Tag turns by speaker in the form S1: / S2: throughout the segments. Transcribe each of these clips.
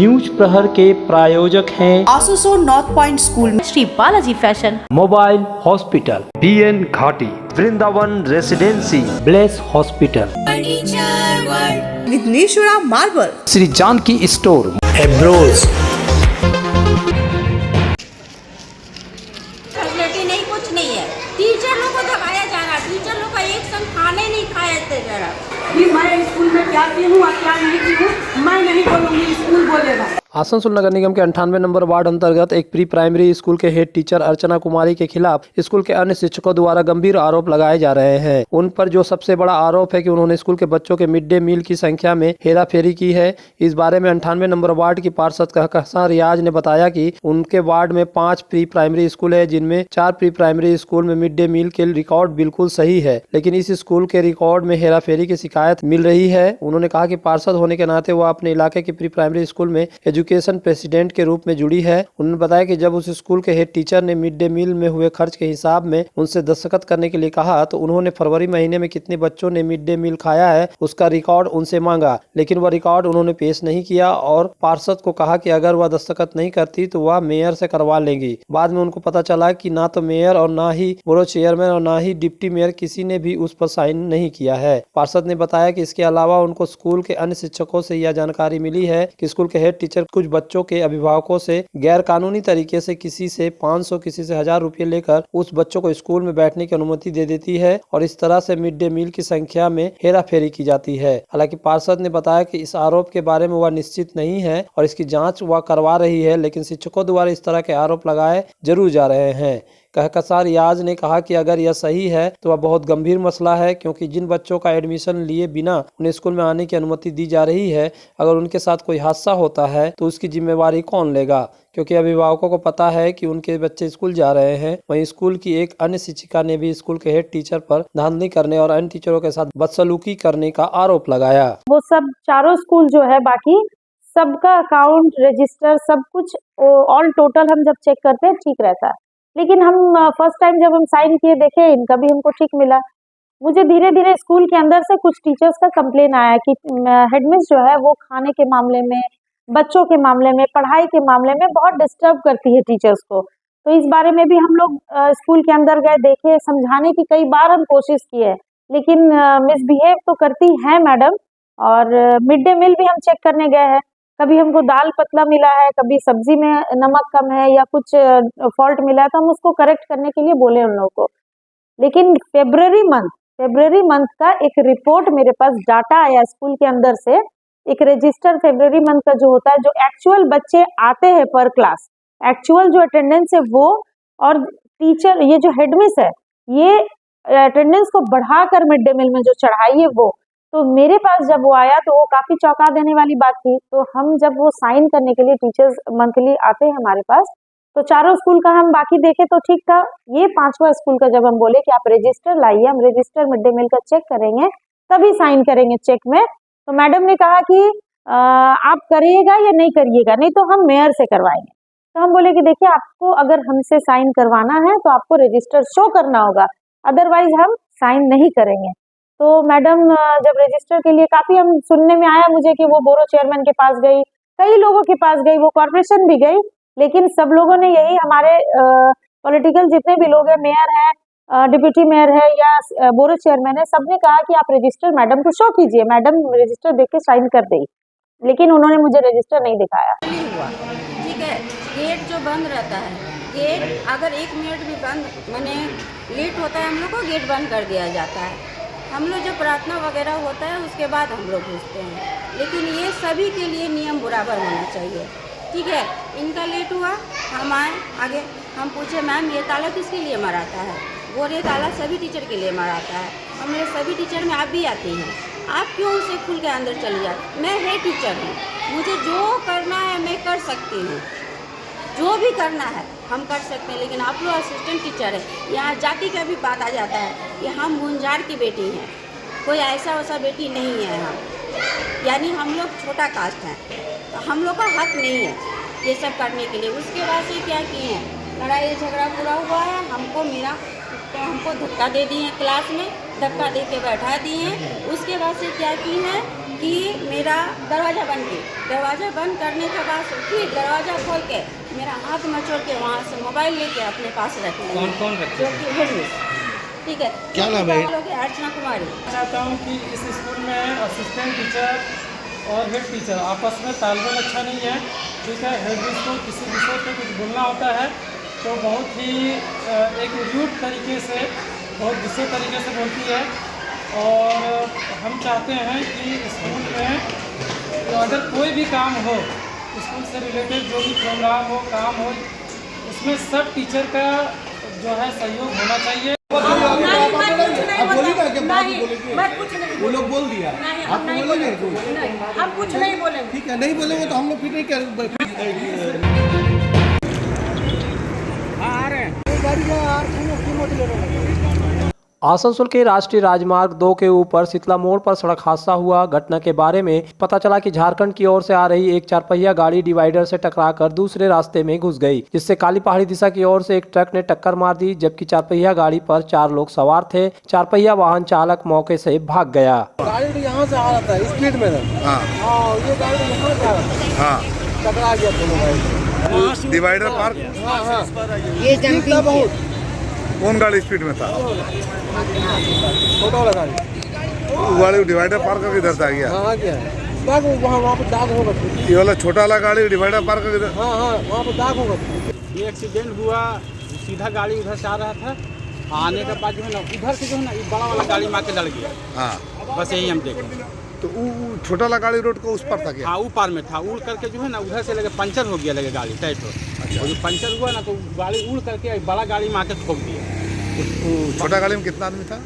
S1: News प्रहर के प्रायोजक हैं
S2: आसुसो नॉर्थ पॉइंट स्कूल में
S3: Shri Balaji fashion,
S1: mobile hospital, BN Ghati, Vrindavan residency, Bless hospital,
S2: Vighneshwara marble,
S1: Shri Janaki store, एब्रोज।
S4: फैसिलिटी नहीं, कुछ नहीं है। टीचर लोग को दबाया जा रहा है, टीचर लोग का एक संग खाने नहीं खाया जरा।
S5: मैं स्कूल में क्या की हूँ और क्या नहीं की हूँ मैं नहीं बोलूँगी, स्कूल बोलेगा।
S6: आसनसोल नगर निगम के 98 नंबर वार्ड अंतर्गत एक प्री प्राइमरी स्कूल के हेड टीचर अर्चना कुमारी के खिलाफ स्कूल के अन्य शिक्षकों द्वारा गंभीर आरोप लगाए जा रहे हैं। उन पर जो सबसे बड़ा आरोप है कि उन्होंने स्कूल के बच्चों के मिड डे मील की संख्या में हेराफेरी की है। इस बारे में 98 नंबर वार्ड की पार्षद कहकशां रियाज ने बताया कि उनके वार्ड में 5 प्री प्राइमरी स्कूल है, जिनमें 4 प्री प्राइमरी स्कूल में मिड डे मील के रिकॉर्ड बिल्कुल सही है, लेकिन इस स्कूल के रिकॉर्ड में हेराफेरी की शिकायत मिल रही है। उन्होंने कहा कि पार्षद होने के नाते वह अपने इलाके के प्री प्राइमरी स्कूल में एजुकेशन प्रेसिडेंट के रूप में जुड़ी है। उन्होंने बताया कि जब उस स्कूल के हेड टीचर ने मिड डे मील में हुए खर्च के हिसाब में उनसे दस्तखत करने के लिए कहा, तो उन्होंने फरवरी महीने में कितने बच्चों ने मिड डे मील खाया है उसका रिकॉर्ड उनसे मांगा, लेकिन वह रिकॉर्ड उन्होंने पेश नहीं किया और पार्षद को कहा कि अगर वह दस्तखत नहीं करती तो वह मेयर से करवा लेंगी। बाद में उनको पता चला कि ना तो मेयर और ना ही बोर्ड चेयरमैन और ना ही डिप्टी मेयर किसी ने भी उस पर साइन नहीं किया है। पार्षद ने बताया कि इसके अलावा उनको स्कूल के अन्य शिक्षकों से यह जानकारी मिली है कि स्कूल के हेड टीचर कुछ बच्चों के अभिभावकों से गैर कानूनी तरीके से किसी से 500 किसी से 1000 रुपए लेकर उस बच्चों को स्कूल में बैठने की अनुमति दे देती है और इस तरह से मिड डे मील की संख्या में हेराफेरी की जाती है। हालांकि पार्षद ने बताया कि इस आरोप के बारे में वह निश्चित नहीं है और इसकी जांच वह करवा रही है, लेकिन शिक्षकों द्वारा इस तरह के आरोप लगाए जरूर जा रहे हैं। कहकशां रियाज ने कहा कि अगर यह सही है तो वह बहुत गंभीर मसला है, क्योंकि जिन बच्चों का एडमिशन लिए बिना उन्हें स्कूल में आने की अनुमति दी जा रही है, अगर उनके साथ कोई हादसा होता है तो उसकी जिम्मेवारी कौन लेगा, क्योंकि अभिभावकों को पता है कि उनके बच्चे स्कूल जा रहे हैं। वहीं स्कूल की एक अन्य शिक्षिका ने भी स्कूल के हेड टीचर पर धांधली करने और अन्य टीचरों के साथ बदसलूकी करने का आरोप लगाया।
S7: वो सब चारों स्कूल जो है बाकी सबका अकाउंट रजिस्टर सब कुछ ऑल टोटल हम जब चेक करते हैं ठीक रहता है, लेकिन हम फर्स्ट टाइम जब हम साइन किए देखे इनका भी हमको ठीक मिला। मुझे धीरे धीरे स्कूल के अंदर से कुछ टीचर्स का कंप्लेन आया कि हेडमिस जो है वो खाने के मामले में, बच्चों के मामले में, पढ़ाई के मामले में बहुत डिस्टर्ब करती है टीचर्स को। तो इस बारे में भी हम लोग स्कूल के अंदर गए, देखे, समझाने की कई बार हम कोशिश की है, लेकिन मिसबिहेव तो करती हैं मैडम। और मिड डे मील भी हम चेक करने गए हैं, कभी हमको दाल पतला मिला है, कभी सब्जी में नमक कम है या कुछ फॉल्ट मिला है, तो हम उसको करेक्ट करने के लिए बोले उन लोगों को। लेकिन फेब्रुअरी मंथ का एक रिपोर्ट मेरे पास डाटा आया स्कूल के अंदर से, एक रजिस्टर फेब्रुअरी मंथ का जो होता है, जो एक्चुअल बच्चे आते हैं पर क्लास, एक्चुअल जो अटेंडेंस है वो, और टीचर ये जो हेडमिस है ये अटेंडेंस को बढ़ाकर मिड डे मील में जो चढ़ाई है वो, तो मेरे पास जब वो आया तो वो काफी चौंका देने वाली बात थी। तो हम जब वो साइन करने के लिए टीचर्स मंथली आते हैं हमारे पास, तो चारों स्कूल का हम बाकी देखे तो ठीक था। ये 5वां स्कूल का जब हम बोले कि आप रजिस्टर लाइए, हम रजिस्टर मिड डे मील का चेक करेंगे तभी साइन करेंगे चेक में, तो मैडम ने कहा कि आप करिएगा या नहीं करिएगा, नहीं तो हम मेयर से करवाएंगे। तो हम बोले कि देखिए आपको अगर हमसे साइन करवाना है तो आपको रजिस्टर शो करना होगा, अदरवाइज हम साइन नहीं करेंगे। तो मैडम जब रजिस्टर के लिए काफी हम सुनने में आया मुझे कि वो बोरो चेयरमैन के पास गई, कई लोगों के पास गई, वो कॉर्पोरेशन भी गई, लेकिन सब लोगों ने यही, हमारे पॉलिटिकल जितने भी लोग हैं, मेयर है, डिप्टी मेयर है या बोरो चेयरमैन है, सबने कहा कि आप रजिस्टर मैडम को शो कीजिए। मैडम रजिस्टर देख के साइन कर देगी, लेकिन उन्होंने मुझे रजिस्टर नहीं दिखाया।
S4: ठीक है, गेट जो बंद रहता है, गेट अगर 1 मिनट भी बंद माने लेट होता है, हम लोग को गेट बंद कर दिया जाता है। हम लोग जो प्रार्थना वगैरह होता है उसके बाद हम लोग घुसते हैं, लेकिन ये सभी के लिए नियम बराबर होना चाहिए। ठीक है, इनका लेट हुआ, हम आए आगे, हम पूछे मैम ये ताला किसके लिए मराता है, वो ये ताला सभी टीचर के लिए मराता है। हमने सभी टीचर में आप भी आती हैं, आप क्यों उसे खुल के अंदर चली जाती? मैं हेड टीचर हूँ, मुझे जो करना है मैं कर सकती हूँ, जो भी करना है हम कर सकते हैं, लेकिन आप लोग असिस्टेंट टीचर है, यहाँ जाति का भी बात आ जाता है कि हम गुंजार की बेटी हैं, कोई ऐसा वैसा बेटी नहीं है हम, यानी हम लोग छोटा कास्ट हैं, तो हम लोग का हक नहीं है ये सब करने के लिए। उसके बाद से क्या किए हैं, लड़ाई झगड़ा पूरा हुआ है, हमको धक्का दे दिए क्लास में, धक्का दे के बैठा दिए हैं। उसके बाद से क्या की है कि मेरा दरवाज़ा बंद की, दरवाज़ा बंद करने के बाद फिर दरवाज़ा खोल के मेरा हाथ मचोड़ के वहाँ से मोबाइल लेके अपने पास रख लिया।
S3: कौन
S4: जो कि हेडमिस, ठीक है।
S3: क्या नाम है?
S4: अर्चना कुमारी।
S8: चाहता हूँ कि इस स्कूल में असिस्टेंट टीचर और हेड टीचर आपस में तालमेल अच्छा नहीं है, ठीक है। हेड मिस को किसी विषय पे कुछ बोलना होता है तो बहुत ही एक रूड तरीके से, बहुत गुस्से तरीके से बोलती है। और हम चाहते हैं कि स्कूल में अगर कोई भी काम हो, स्कूल से रिलेटेड जो भी प्रोग्राम हो, काम हो, उसमें सब टीचर का जो है सहयोग होना चाहिए।
S3: वो लोग बोल दिया, आप बोलोगे?
S5: हम कुछ नहीं बोलेंगे।
S3: ठीक है, नहीं बोलेंगे तो हम लोग फिर नहीं कर।
S6: आसनसोल के राष्ट्रीय राजमार्ग 2 के ऊपर शीतला मोड़ पर सड़क हादसा हुआ। घटना के बारे में पता चला कि झारखंड की ओर से आ रही एक 4 पहिया गाड़ी डिवाइडर से टकराकर दूसरे रास्ते में घुस गई, जिससे काली पहाड़ी दिशा की ओर से एक ट्रक ने टक्कर मार दी, जबकि 4 पहिया गाड़ी पर 4 लोग सवार थे। 4 पहिया वाहन चालक मौके से भाग गया।
S8: गाड़ी यहाँ से आ रहा था स्पीड में, ये गाड़ी यहाँ से आ रहा था, टकरा गया दोनों गाड़ी।
S9: डिवाइडर पार्क
S5: ये जनता बहुत
S9: कौन गाड़ी स्पीड में था?
S8: छोटा वाला गाड़ी,
S9: वो गाड़ी डिवाइडर पार्क करके इधर से आ गया।
S8: हाँ गया दाग, वहाँ पे दाग होगा।
S9: ये वाला छोटा वाला गाड़ी डिवाइडर पार्क करके इधर।
S8: हाँ वहाँ पे दाग होगा। ये एक्सीडेंट हुआ, सीधा गाड़ी उधर से आ रहा था, आने के बाद जो है ना उधर से जो है ना ये बड़ा वाला गाड़ी मार के लड़ गया।
S9: हाँ,
S8: बस यही हम देखें।
S9: तो वो छोटा वाला गाड़ी रोड को उस पर था क्या?
S8: हाँ ऊपर में था, उड़ करके जो है ना उधर से लगे पंचर हो गया, लगे गाड़ी टाइट हो। और जो पंचर हुआ ना तो गाड़ी उड़ करके बड़ा गाड़ी में आके ठोक दिया।
S9: छोटा गाड़ी में कितना आदमी था?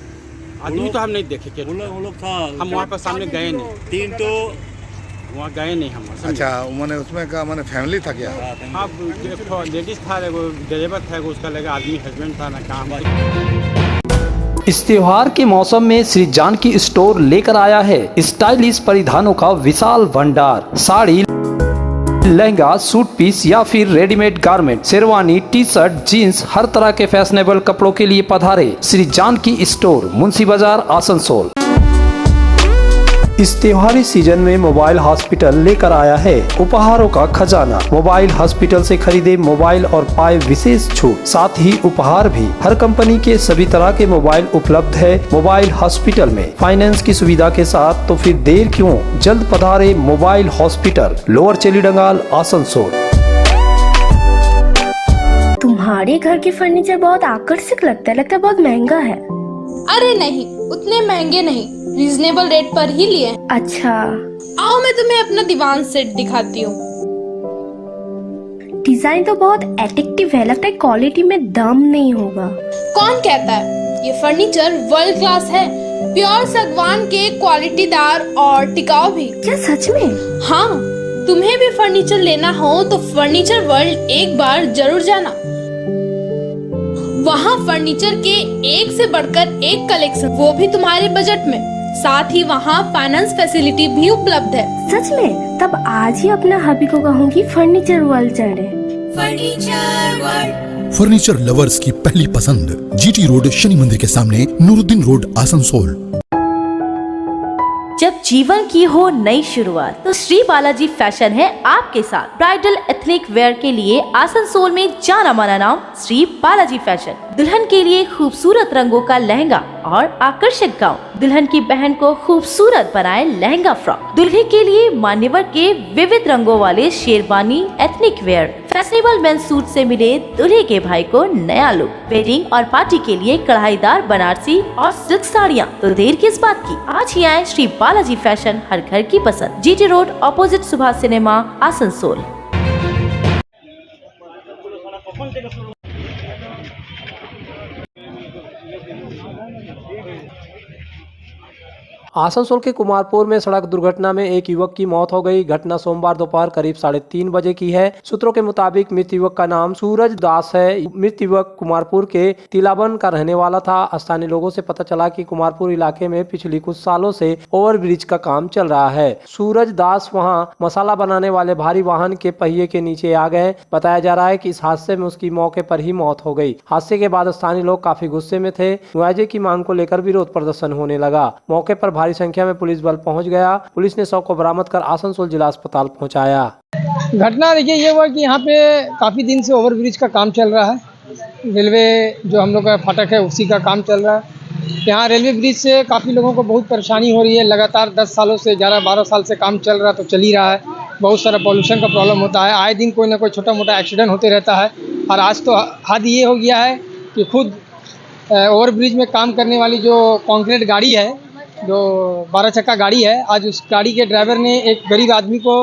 S8: आदमी तो हम नहीं देखे,
S10: वो लोग था,
S8: हम वहाँ पर सामने गए नहीं,
S10: 3 तो
S8: वहाँ गए नहीं हम।
S9: अच्छा, मैंने उसमें का मैंने फैमिली था क्या?
S8: हाँ लेडीज था, एगो ड्राइवर था, एगो उसका लगा आदमी हस्बैंड था ना काम।
S1: इस त्योहार के मौसम में श्री जानकी स्टोर लेकर आया है स्टाइलिश परिधानों का विशाल भंडार। साड़ी, लहंगा, सूट पीस या फिर readymade garment, sherwani, T shirt, jeans, हर तरह के फैशनेबल कपड़ों के लिए पधारे श्री जानकी स्टोर, मुंशी बाजार, आसनसोल। इस त्योहारी सीजन में मोबाइल हॉस्पिटल लेकर आया है उपहारों का खजाना। मोबाइल हॉस्पिटल से खरीदे मोबाइल और पाए विशेष छूट, साथ ही उपहार भी। हर कंपनी के सभी तरह के मोबाइल उपलब्ध है मोबाइल हॉस्पिटल में, फाइनेंस की सुविधा के साथ। तो फिर देर क्यों, जल्द पधारे मोबाइल हॉस्पिटल, लोअर चेलीडंगाल, आसनसोल।
S11: तुम्हारे घर के फर्नीचर बहुत आकर्षक लगता है बहुत महंगा है।
S12: अरे नहीं, उतने महंगे नहीं, रीजनेबल रेट पर ही लिए।
S11: अच्छा,
S12: आओ मैं तुम्हें अपना दीवान सेट दिखाती हूँ।
S11: डिजाइन तो बहुत एट्रैक्टिव है, लगता है क्वालिटी में दम नहीं होगा।
S12: कौन कहता है? ये फर्नीचर वर्ल्ड क्लास है, प्योर सागवान के, क्वालिटीदार और टिकाऊ भी।
S11: क्या सच में?
S12: हाँ, तुम्हें भी फर्नीचर लेना हो तो फर्नीचर वर्ल्ड एक बार जरूर जाना। वहाँ फर्नीचर के एक से बढ़कर एक कलेक्शन, वो भी तुम्हारे बजट में। साथ ही वहाँ फाइनेंस फैसिलिटी भी उपलब्ध है।
S11: सच में? तब आज ही अपना हबी को कहूँगी फर्नीचर वर्ल्ड चढ़े।
S13: फर्नीचर लवर्स की पहली पसंद, जीटी रोड, शनि मंदिर के सामने, नूरुद्दीन रोड, आसनसोल।
S14: जब जीवन की हो नई शुरुआत तो श्री बालाजी फैशन है आपके साथ। ब्राइडल एथनिक वेयर के लिए आसनसोल में जाना माना नाम श्री बालाजी फैशन। दुल्हन के लिए खूबसूरत रंगों का लहंगा और आकर्षक गाउन, दुल्हन की बहन को खूबसूरत बनाए लहंगा फ्रॉक, दुल्हे के लिए मान्यवर के विविध रंगों वाले sherwani, ethnic wear, fashionable men's suit से मिले दुल्हे के भाई को नया लुक, वेडिंग और पार्टी के लिए कढ़ाईदार बनारसी और सिल्क साड़ियाँ। तो देर किस बात की, आज ही आए श्री बालाजी फैशन, हर घर की पसंद, GT road, opposite Subhash cinema, Asansol.
S6: Asansol के कुमारपुर में सड़क दुर्घटना में एक युवक की मौत हो गई। घटना सोमवार दोपहर करीब 3:30 बजे की है। सूत्रों के मुताबिक मृत युवक का नाम सूरज दास है। मृत युवक कुमारपुर के तिलाबन का रहने वाला था। स्थानीय लोगों से पता चला कि कुमारपुर इलाके में पिछली कुछ सालों से ओवरब्रिज का काम चल रहा है। सूरज दास वहां मसाला बनाने वाले भारी वाहन के पहिए के नीचे आ गए। बताया जा रहा है कि इस हादसे में उसकी मौके पर ही मौत हो गई। हादसे के बाद स्थानीय लोग काफी गुस्से में थे। मुआवजे की मांग को लेकर विरोध प्रदर्शन होने लगा। मौके पर भारी संख्या में पुलिस बल पहुंच गया। पुलिस ने शव को बरामद कर आसनसोल जिला अस्पताल पहुंचाया।
S8: घटना देखिए ये हुआ कि यहाँ पे काफ़ी दिन से ओवरब्रिज का काम चल रहा है। रेलवे जो हम लोग का फाटक है उसी का काम चल रहा है। यहाँ रेलवे ब्रिज से काफ़ी लोगों को बहुत परेशानी हो रही है। लगातार 10 सालों से 11-12 साल से काम चल रहा तो चल ही रहा है। बहुत सारा पॉल्यूशन का प्रॉब्लम होता है। आए दिन कोई ना कोई छोटा मोटा एक्सीडेंट होते रहता है। और आज तो हद ये हो गया है कि खुद ओवरब्रिज में काम करने वाली जो कंक्रीट गाड़ी है, जो 12 चक्का गाड़ी है, आज उस गाड़ी के ड्राइवर ने एक गरीब आदमी को,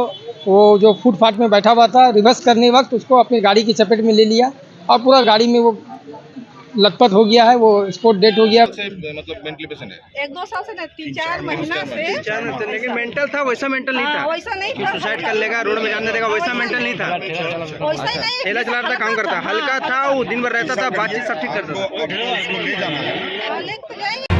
S8: वो जो फुटपाथ में बैठा हुआ था, रिवर्स करने वक्त उसको अपनी गाड़ी की चपेट में ले लिया और पूरा गाड़ी में वो लथपथ हो गया है। वो स्पॉट डेट हो गया।
S3: मतलब मेंटली पेशेंट है
S5: 1-2 साल से नहीं, 3-4 महीना से।
S8: लेकिन मेंटल था, वैसा मेंटल नहीं था।
S5: वैसा नहीं था,
S8: सुसाइड कर लेगा, रोड में जाने देगा, वैसा मेंटल नहीं था।
S5: वैसा ही नहीं।
S8: ठेला चला रहा था, काम करता, हल्का था, वो दिन भर रहता था, बातचीत सब ठीक करता था।
S5: लेके तो जाएंगे।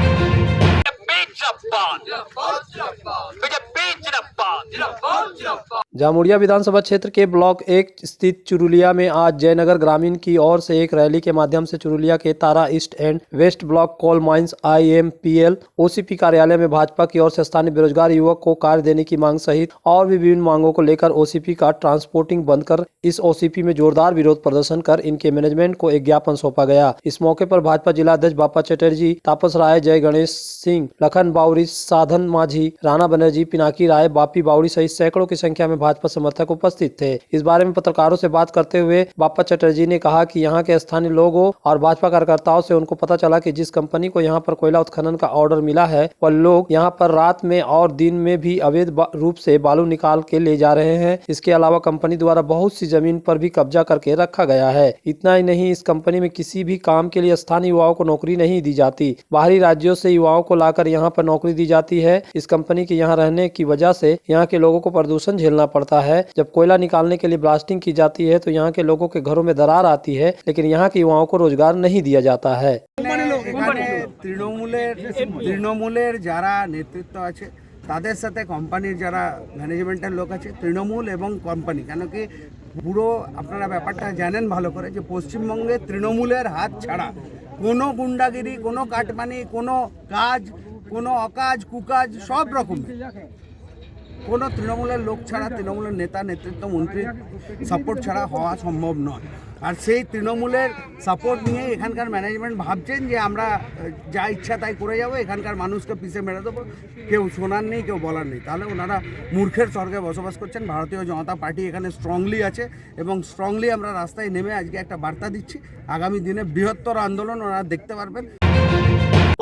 S6: जामुड़िया विधानसभा क्षेत्र के ब्लॉक 1 स्थित चुरुलिया में आज जयनगर ग्रामीण की ओर से एक रैली के माध्यम से चुरुलिया के Tara east and west block coal mines IMPL OCP कार्यालय में भाजपा की ओर से स्थानीय बेरोजगार युवक को कार्य देने की मांग सहित और भी विभिन्न मांगों को लेकर OCP का ट्रांसपोर्टिंग बंद कर इस OCP में जोरदार विरोध प्रदर्शन कर इनके मैनेजमेंट को एक ज्ञापन सौंपा गया। इस मौके पर भाजपा जिला अध्यक्ष बापा चटर्जी, तापस राय, जय गणेश सिंह, लखन बावरी, साधन माझी, राणा बनर्जी, पिनाकी राय, बापी बावड़ी सहित सैकड़ों की संख्या में भाजपा समर्थक उपस्थित थे। इस बारे में पत्रकारों से बात करते हुए बापा चटर्जी ने कहा कि यहाँ के स्थानीय लोगों और भाजपा कार्यकर्ताओं से उनको पता चला कि जिस कंपनी को यहाँ पर कोयला उत्खनन का ऑर्डर मिला है वह लोग यहाँ पर रात में और दिन में भी अवैध रूप से बालू निकाल के ले जा रहे हैं। इसके अलावा कंपनी द्वारा बहुत सी जमीन पर भी कब्जा करके रखा गया है। इतना ही नहीं, इस कंपनी में किसी भी काम के लिए स्थानीय युवाओं को नौकरी नहीं दी जाती। बाहरी राज्यों से युवाओं को लाकर यहाँ पर नौकरी दी जाती है। इस कंपनी के यहाँ रहने की वजह से यहाँ के लोगों को प्रदूषण झेलना पड़ता है। जब कोयला निकालने के लिए ब्लास्टिंग की जाती है तो यहाँ के लोगों के घरों में दरार आती है, लेकिन यहाँ के युवाओं को रोजगार नहीं दिया जाता है।
S3: তৃণমূলের যারা নেতৃত্ব আছে তাদের সাথে কোম্পানির যারা ম্যানেজমেন্টের লোক আছে, তৃণমূল এবং কোম্পানি, কেন কি পুরো আপনারা ব্যাপারটা জানেন ভালো করে যে পশ্চিমবঙ্গে তৃণমূলের হাত ছাড়া কোনো গুন্ডাগিরি, কোনো কাটমানি, কোনো কাজ, কোনো অকাজ কুকাজ সব রকমের কোনো তৃণমূলের লোক ছাড়া, তৃণমূলের নেতা নেতৃত্ব মন্ত্রীর সাপোর্ট ছাড়া হওয়া সম্ভব নয়। আর সেই তৃণমূলের সাপোর্ট নিয়ে এখানকার ম্যানেজমেন্ট ভাবছেন যে আমরা যা ইচ্ছা তাই করে যাবো, এখানকার মানুষকে পিষে মেরে দেবো, কেউ শোনার নেই, কেউ বলার নেই। তাহলে ওনারা মূর্খের স্বর্গে বসবাস করছেন। ভারতীয় জনতা পার্টি এখানে স্ট্রংলি আছে এবং স্ট্রংলি আমরা রাস্তায় নেমে আজকে একটা বার্তা দিচ্ছি। আগামী দিনে বৃহত্তর আন্দোলন ওনারা দেখতে পারবেন।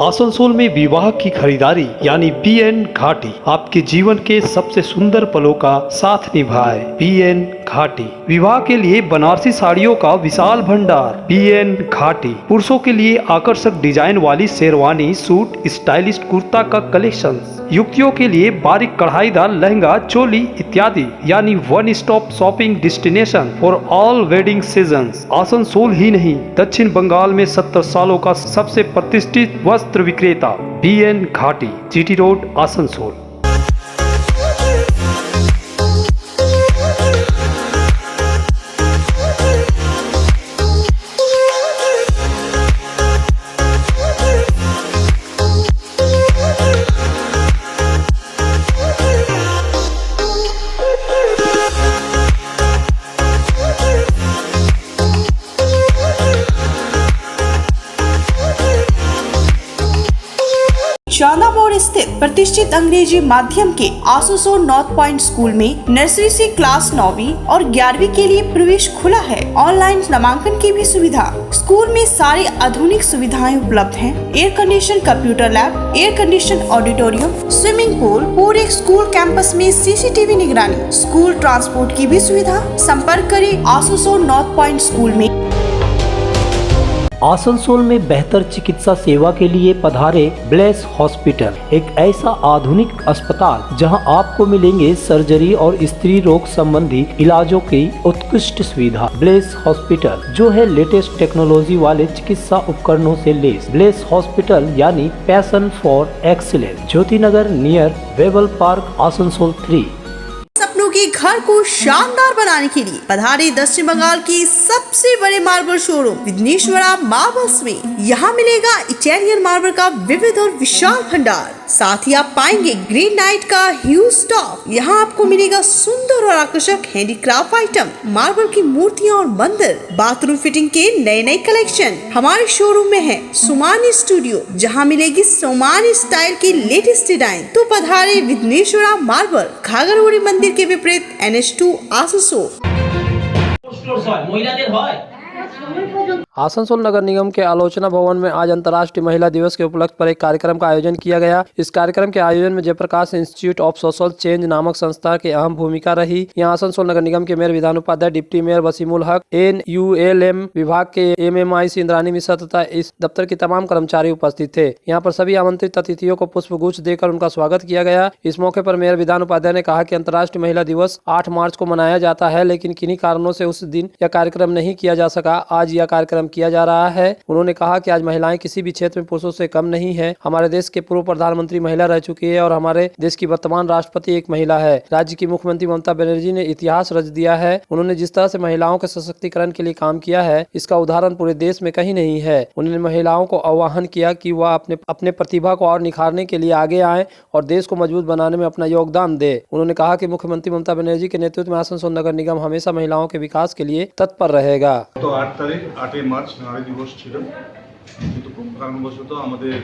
S1: आसनसोल में विवाह की खरीदारी यानी BN घाटी आपके जीवन के सबसे सुंदर पलों का साथ निभाए। BN घाटी विवाह के लिए बनारसी साड़ियों का विशाल भंडार। BN घाटी पुरुषों के लिए आकर्षक डिजाइन वाली शेरवानी, सूट, स्टाइलिश कुर्ता का कलेक्शन, युवतियों के लिए बारीक कढ़ाईदार लहंगा, चोली इत्यादि, यानी one stop shopping destination for all wedding seasons. Asansol ही नहीं, दक्षिण बंगाल में 70 सालों का सबसे प्रतिष्ठित वस्त्र विक्रेता BN घाटी, GT रोड, आसनसोल।
S2: शाला मोड़ स्थित प्रतिष्ठित अंग्रेजी माध्यम के आसनसोल नॉर्थ पॉइंट स्कूल में नर्सरी से क्लास 9वीं और 11वीं के लिए प्रवेश खुला है। ऑनलाइन नामांकन की भी सुविधा। स्कूल में सारी आधुनिक सुविधाएं उपलब्ध हैं। Air condition computer lab, air condition auditorium, swimming pool, पूरे स्कूल कैंपस में CCTV निगरानी, स्कूल ट्रांसपोर्ट की भी सुविधा। संपर्क करें आसनसोल नॉर्थ पॉइंट स्कूल में।
S1: आसनसोल में बेहतर चिकित्सा सेवा के लिए पधारे ब्लेस हॉस्पिटल, एक ऐसा आधुनिक अस्पताल जहां आपको मिलेंगे सर्जरी और स्त्री रोग संबंधी इलाजों की उत्कृष्ट सुविधा। ब्लेस हॉस्पिटल जो है लेटेस्ट टेक्नोलॉजी वाले चिकित्सा उपकरणों से लेस। ब्लेस हॉस्पिटल यानी passion for excellence, Jyoti Nagar near Webel park, Asansol 3।
S2: सपनों की आपके घर को शानदार बनाने के लिए पधारे दक्षिण बंगाल की सबसे बड़े मार्बल शोरूम विघ्नेश्वरा मार्बल्स में। यहाँ मिलेगा इटालियन मार्बल का विविध और विशाल भंडार, साथ ही आप पाएंगे ग्रेनाइट का ह्यूज स्टॉक। यहाँ आपको मिलेगा सुंदर और आकर्षक हैंडीक्राफ्ट आइटम, मार्बल की मूर्तियाँ और मंदिर, बाथरूम फिटिंग के नए नए कलेक्शन। हमारे शोरूम में है सोमानी स्टूडियो, जहाँ मिलेगी सोमानी स्टाइल की लेटेस्ट डिजाइन। तो पधारे विघ्नेश्वरा मार्बल, घाघरबुड़ी मंदिर के विपरीत NH2 आसनसोल।
S6: आसनसोल नगर निगम के आलोचना भवन में आज अंतर्राष्ट्रीय महिला दिवस के उपलक्ष्य पर एक कार्यक्रम का आयोजन किया गया। इस कार्यक्रम के आयोजन में Jayaprakash institute of social change नामक संस्था की अहम भूमिका रही। यहाँ आसनसोल नगर निगम के मेयर विधान उपाध्याय, डिप्टी मेयर वसीमुल हक, NULM विभाग के MMIC इंद्रानी मिश्रा तथा इस दफ्तर के तमाम कर्मचारी उपस्थित थे। यहाँ पर सभी आमंत्रित अतिथियों को पुष्प गुच्छ देकर उनका स्वागत किया गया। इस मौके पर मेयर विधान उपाध्याय ने कहा कि अंतर्राष्ट्रीय महिला दिवस 8 मार्च को मनाया जाता है, लेकिन किन्हीं कारणों से उस दिन यह कार्यक्रम नहीं किया जा सका। आज यह कार्यक्रम किया जा रहा है। उन्होंने कहा कि आज महिलाएं किसी भी क्षेत्र में पुरुषों से कम नहीं है। हमारे देश के पूर्व प्रधानमंत्री महिला रह चुकी है और हमारे देश की वर्तमान राष्ट्रपति एक महिला है। राज्य की मुख्यमंत्री ममता बनर्जी ने इतिहास रच दिया है। उन्होंने जिस तरह से महिलाओं के सशक्तिकरण के लिए काम किया है, इसका उदाहरण पूरे देश में कहीं नहीं है। उन्होंने महिलाओं को आह्वान किया कि वह अपने प्रतिभा को और निखारने के लिए आगे आए और देश को मजबूत बनाने में अपना योगदान दे। उन्होंने कहा कि मुख्यमंत्री ममता बनर्जी के नेतृत्व में आसनसोल नगर निगम हमेशा महिलाओं के विकास के लिए तत्पर रहेगा।
S9: तो 8 মার্চ নারী দিবস ছিল, কিন্তু কোন কারণবশত আমাদের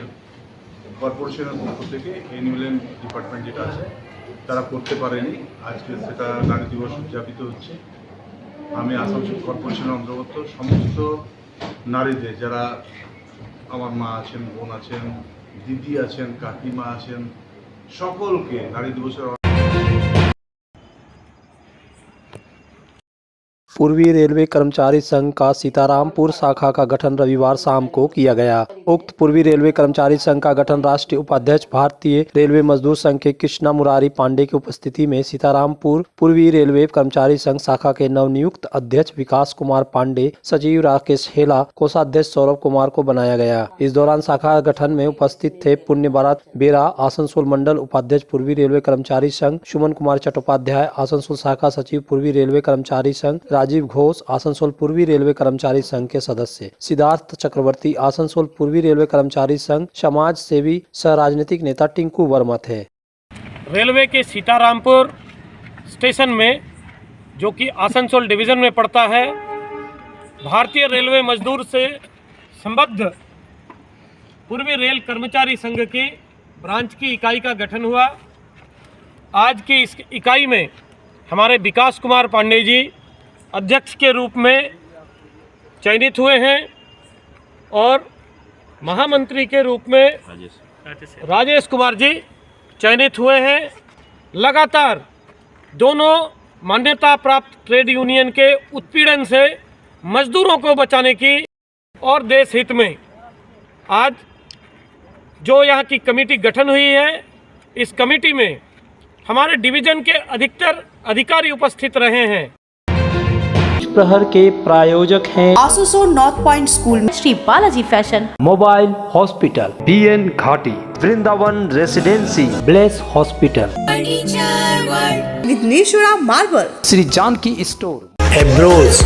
S9: কর্পোরেশনের পক্ষ থেকে NULM ডিপার্টমেন্ট যেটা আছে তারা করতে পারেনি। আজকে সেটা নারী দিবস উদযাপিত হচ্ছে। আমি আসানসোল কর্পোরেশনের অন্তর্গত সমস্ত নারীদের, যারা আমার মা আছেন, বোন আছেন, দিদি আছেন, কাকিমা আছেন, সকলকে নারী দিবসের
S6: पूर्वी रेलवे कर्मचारी संघ का सीतारामपुर शाखा का गठन रविवार शाम को किया गया। उक्त पूर्वी रेलवे कर्मचारी संघ का गठन राष्ट्रीय उपाध्यक्ष भारतीय रेलवे मजदूर संघ के कृष्णा मुरारी पांडे की उपस्थिति में सीतारामपुर पूर्वी रेलवे कर्मचारी संघ शाखा के नवनियुक्त अध्यक्ष विकास कुमार पांडे, सचिव राकेश हेला, कोषाध्यक्ष सौरभ कुमार को बनाया गया। इस दौरान शाखा गठन में उपस्थित थे पुण्य बारात बेरा आसनसोल मंडल उपाध्यक्ष पूर्वी रेलवे कर्मचारी संघ, सुमन कुमार चट्टोपाध्याय आसनसोल शाखा सचिव पूर्वी रेलवे कर्मचारी संघ, राजीव घोष आसनसोल पूर्वी रेलवे कर्मचारी संघ के सदस्य, सिद्धार्थ चक्रवर्ती आसनसोल पूर्वी रेलवे कर्मचारी संघ, समाज सेवी सह राजनीतिक नेता टिंकू वर्मा थे।
S8: रेलवे के सीतारामपुर स्टेशन में, जो कि आसनसोल डिवीज़न में पड़ता है, भारतीय रेलवे मजदूर से संबद्ध पूर्वी रेल कर्मचारी संघ की ब्रांच की इकाई का गठन हुआ। आज की इस इकाई में हमारे विकास कुमार पांडे जी अध्यक्ष के रूप में चयनित हुए हैं और महामंत्री के रूप में राजेश कुमार जी चयनित हुए हैं। लगातार दोनों मान्यता प्राप्त ट्रेड यूनियन के उत्पीड़न से मजदूरों को बचाने की और देश हित में आज जो यहाँ की कमेटी गठन हुई है, इस कमेटी में हमारे डिवीज़न के अधिकतर अधिकारी उपस्थित रहे हैं।
S1: प्रहर के प्रायोजक हैं
S2: आसनसोल नॉर्थ पॉइंट स्कूल में
S14: Shri Balaji fashion,
S1: mobile hospital, BN Ghati, Vrindavan residency, Bless hospital,
S2: Vighneshwara marble,
S1: Shri Janaki store,
S10: एब्रोज